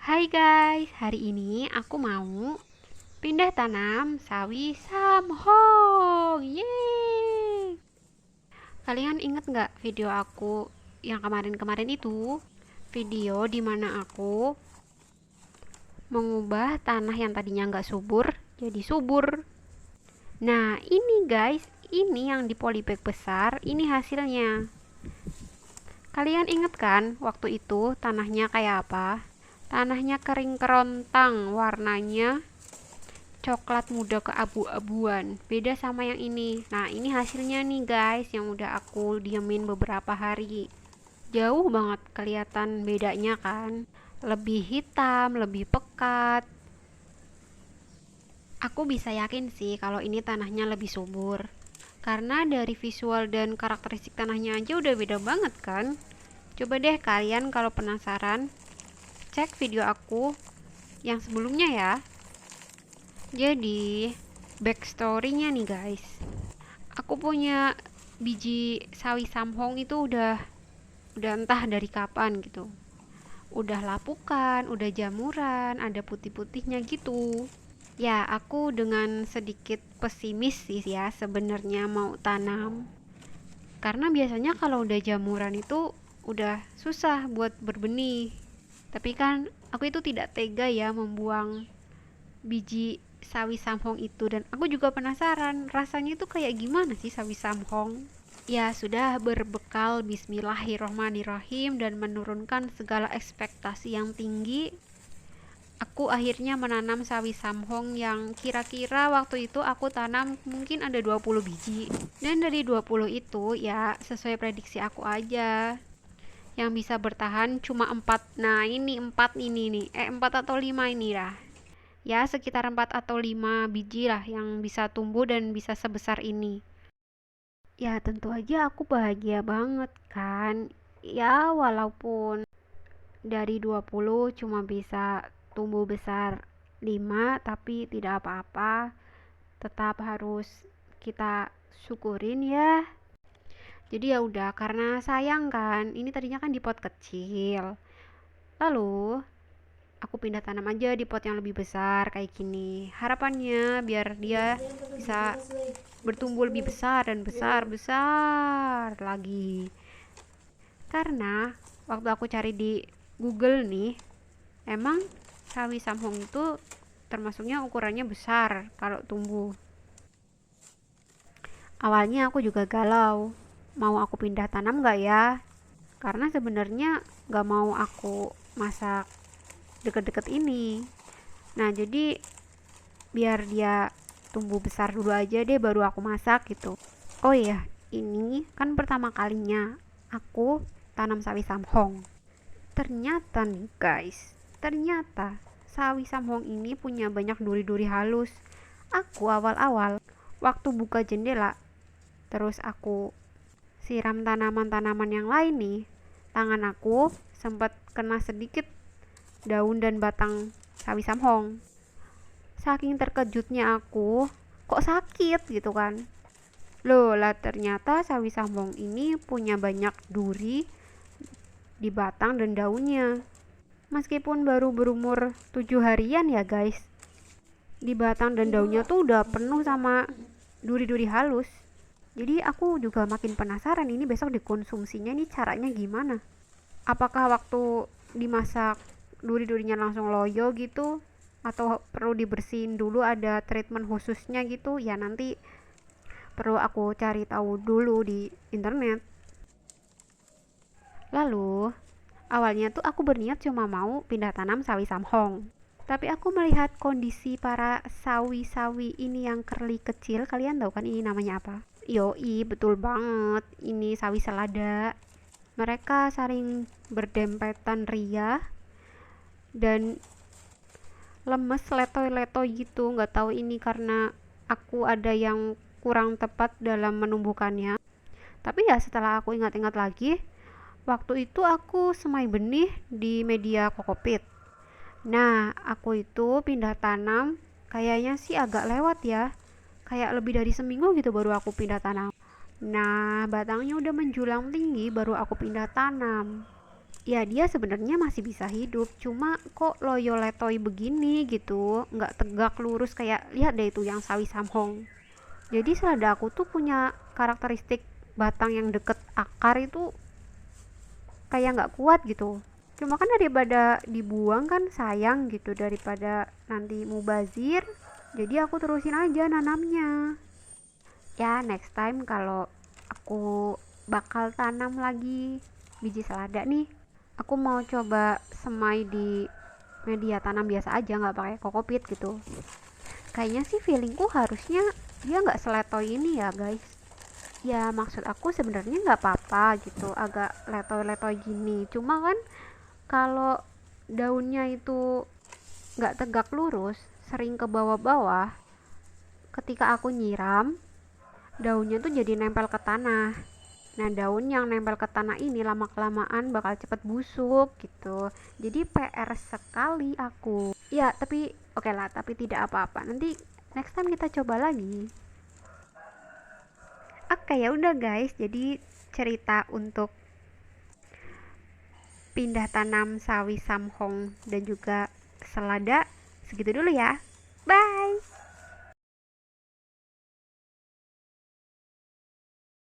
Hai guys, hari ini aku mau pindah tanam sawi samhong. Yeay! Kalian inget nggak video aku yang kemarin-kemarin itu? Video dimana aku mengubah tanah yang tadinya nggak subur jadi subur. Nah ini guys, ini yang di polybag besar, ini hasilnya. Kalian inget kan waktu itu tanahnya kayak apa? Tanahnya kering kerontang, warnanya coklat muda keabu-abuan, beda sama yang ini. Nah ini hasilnya nih guys, yang udah aku diemin beberapa hari. Jauh banget kelihatan bedanya kan, lebih hitam, lebih pekat. Aku bisa yakin sih kalau ini tanahnya lebih subur, karena dari visual dan karakteristik tanahnya aja udah beda banget kan. Coba deh kalian kalau penasaran, cek video aku yang sebelumnya ya. Jadi, backstory-nya nih guys. Aku punya biji sawi samhong itu udah entah dari kapan gitu. Udah lapukan, udah jamuran, ada putih-putihnya gitu. Ya, aku dengan sedikit pesimis sih ya sebenarnya mau tanam. Karena biasanya kalau udah jamuran itu udah susah buat berbenih. Tapi kan aku itu tidak tega ya membuang biji sawi samhong itu, dan aku juga penasaran rasanya itu kayak gimana sih sawi samhong. Ya sudah, berbekal bismillahirrohmanirrohim dan menurunkan segala ekspektasi yang tinggi, aku akhirnya menanam sawi samhong yang kira-kira waktu itu aku tanam mungkin ada 20 biji. Dan dari 20 itu ya sesuai prediksi aku aja, yang bisa bertahan cuma 4. Nah ini 4 ini nih, 4 atau 5 ini lah. Ya sekitar 4 atau 5 biji lah yang bisa tumbuh dan bisa sebesar ini. Ya tentu aja aku bahagia banget kan. Ya walaupun dari 20 cuma bisa tumbuh besar 5, tapi tidak apa-apa. Tetap harus kita syukurin ya. Jadi ya udah, karena sayang kan, ini tadinya kan di pot kecil. Lalu aku pindah tanam aja di pot yang lebih besar kayak gini. Harapannya biar dia bisa bertumbuh lebih besar dan besar lagi. Karena waktu aku cari di Google nih, emang sawi samhong itu termasuknya ukurannya besar kalau tumbuh. Awalnya aku juga galau, mau aku pindah tanam gak ya? Karena sebenarnya gak mau aku masak deket-deket ini. Nah jadi biar dia tumbuh besar dulu aja deh baru aku masak gitu. Oh iya, ini kan pertama kalinya aku tanam sawi samhong. Ternyata nih guys, ternyata sawi samhong ini punya banyak duri-duri halus. Aku awal-awal waktu buka jendela, terus aku siram tanaman-tanaman yang lain nih, tangan aku sempat kena sedikit daun dan batang sawi samhong. Saking terkejutnya aku, kok sakit gitu kan. Loh lah, ternyata sawi samhong ini punya banyak duri di batang dan daunnya. Meskipun baru berumur 7 harian ya guys, di batang dan daunnya tuh udah penuh sama duri-duri halus. Jadi aku juga makin penasaran ini besok dikonsumsinya nih caranya gimana. Apakah waktu dimasak duri-durinya langsung loyo gitu, atau perlu dibersihin dulu, ada treatment khususnya gitu ya, nanti perlu aku cari tahu dulu di internet. Lalu awalnya tuh aku berniat cuma mau pindah tanam sawi samhong, tapi aku melihat kondisi para sawi-sawi ini yang curly kecil. Kalian tahu kan ini namanya apa? Yoi, betul banget, ini sawi selada. Mereka saling berdempetan riah dan lemes letoy-letoy gitu. Nggak tahu ini karena aku ada yang kurang tepat dalam menumbuhkannya. Tapi ya setelah aku ingat-ingat lagi, waktu itu aku semai benih di media kokopit. Nah, aku itu pindah tanam kayaknya sih agak lewat ya. Kayak lebih dari seminggu gitu baru aku pindah tanam. Nah, batangnya udah menjulang tinggi baru aku pindah tanam. ya dia sebenarnya masih bisa hidup, cuma kok loyo letoy begini gitu, nggak tegak lurus. Kayak lihat deh itu yang sawi samhong. Jadi selada aku tuh punya karakteristik batang yang deket akar itu kayak nggak kuat gitu. Cuma kan daripada dibuang kan sayang gitu, daripada nanti mubazir. Jadi aku terusin aja nanamnya. Ya next time kalau aku bakal tanam lagi biji selada nih, aku mau coba semai di media tanam biasa aja, nggak pakai kokopit gitu. Kayaknya sih feelingku harusnya dia nggak seletoy ini ya guys. Ya maksud aku sebenarnya nggak apa-apa gitu, agak letoy-letoy gini. Cuma kan kalau daunnya itu nggak tegak lurus, sering ke bawah-bawah, ketika aku nyiram, daunnya tuh jadi nempel ke tanah. Nah, daun yang nempel ke tanah ini lama-kelamaan bakal cepet busuk gitu. Jadi PR sekali aku. Ya, tapi oke lah, tapi tidak apa-apa. Nanti next time kita coba lagi. Oke, ya udah guys. Jadi cerita untuk pindah tanam sawi samhong dan juga selada segitu dulu ya. Bye.